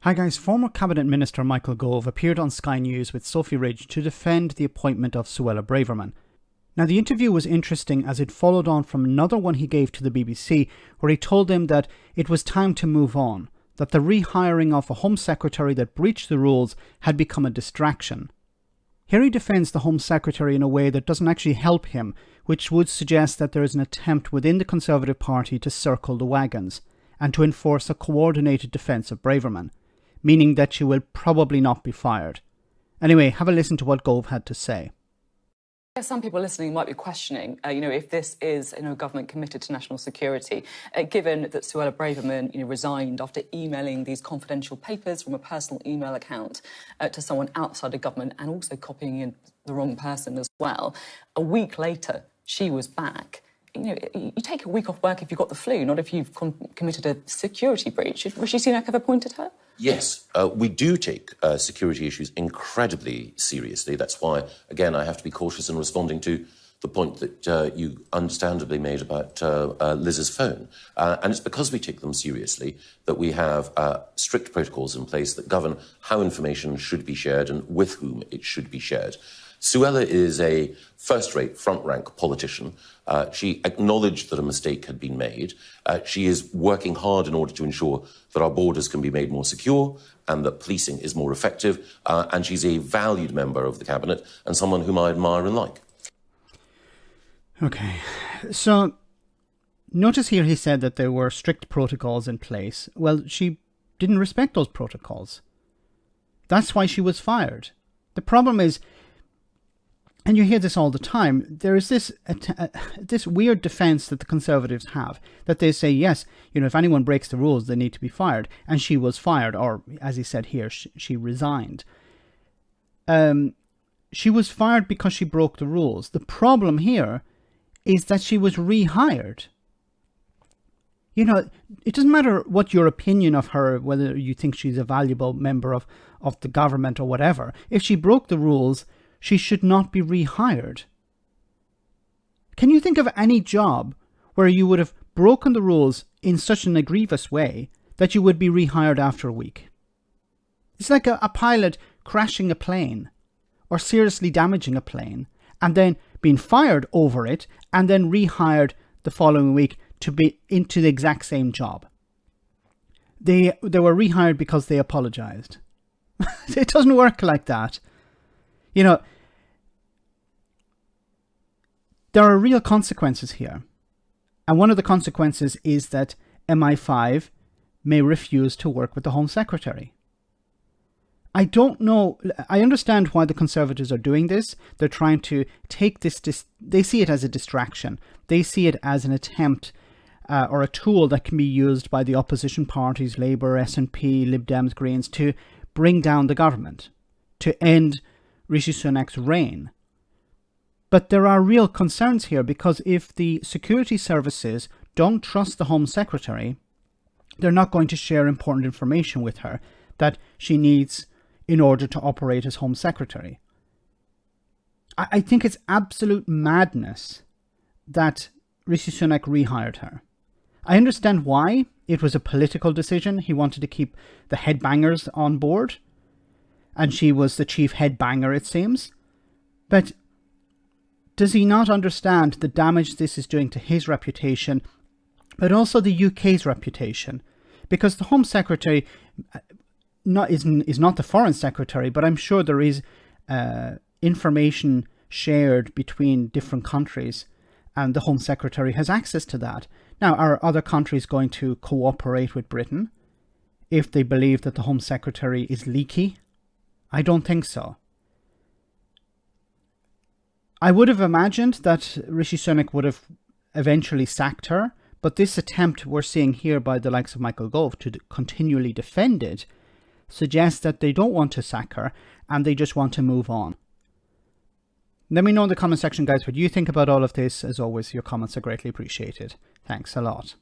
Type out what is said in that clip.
Hi guys, former Cabinet Minister Michael Gove appeared on Sky News with Sophie Ridge to defend the appointment of Suella Braverman. Now the interview was interesting as it followed on from another one he gave to the BBC where he told them that it was time to move on, that the rehiring of a Home Secretary that breached the rules had become a distraction. Here he defends the Home Secretary in a way that doesn't actually help him, which would suggest that there is an attempt within the Conservative Party to circle the wagons and to enforce a coordinated defence of Braverman, meaning that she will probably not be fired. Anyway, have a listen to what Gove had to say. Some people listening might be questioning, if this is, a government committed to national security, given that Suella Braverman, resigned after emailing these confidential papers from a personal email account to someone outside the government and also copying in the wrong person as well. A week later, she was back. You take a week off work if you've got the flu, not if you've committed a security breach. Has Rishi Sunak ever pointed her? Yes, we do take security issues incredibly seriously. That's why, again, I have to be cautious in responding to the point that you understandably made about Liz's phone. And it's because we take them seriously that we have strict protocols in place that govern how information should be shared and with whom it should be shared. Suella is a first-rate, front-rank politician. She acknowledged that a mistake had been made. She is working hard in order to ensure that our borders can be made more secure and that policing is more effective. And she's a valued member of the Cabinet and someone whom I admire and like. Okay, so notice here he said that there were strict protocols in place. Well, she didn't respect those protocols. That's why she was fired. The problem is, and you hear this all the time, there is this weird defence that the Conservatives have, that they say, yes, if anyone breaks the rules, they need to be fired. And she was fired, or as he said here, she resigned. She was fired because she broke the rules. The problem here is that she was rehired. It doesn't matter what your opinion of her, whether you think she's a valuable member of the government or whatever. If she broke the rules, she should not be rehired. Can you think of any job where you would have broken the rules in such an egregious way that you would be rehired after a week? It's like a pilot crashing a plane or seriously damaging a plane and then being fired over it and then rehired the following week to be into the exact same job. They were rehired because they apologized. It doesn't work like that. There are real consequences here. And one of the consequences is that MI5 may refuse to work with the Home Secretary. I don't know. I understand why the Conservatives are doing this. They're trying to take this. They see it as a distraction. They see it as an attempt or a tool that can be used by the opposition parties, Labour, SNP, Lib Dems, Greens, to bring down the government, to end Rishi Sunak's reign. But there are real concerns here because if the security services don't trust the Home Secretary, they're not going to share important information with her that she needs in order to operate as Home Secretary. I think it's absolute madness that Rishi Sunak rehired her. I understand why. It was a political decision. He wanted to keep the headbangers on board. And she was the chief headbanger, it seems. But does he not understand the damage this is doing to his reputation, but also the UK's reputation? Because the Home Secretary is not the Foreign Secretary, but I'm sure there is information shared between different countries, and the Home Secretary has access to that. Now, are other countries going to cooperate with Britain if they believe that the Home Secretary is leaky? I don't think so. I would have imagined that Rishi Sunak would have eventually sacked her, but this attempt we're seeing here by the likes of Michael Gove to continually defend it suggests that they don't want to sack her and they just want to move on. Let me know in the comment section, guys, what you think about all of this. As always, your comments are greatly appreciated. Thanks a lot.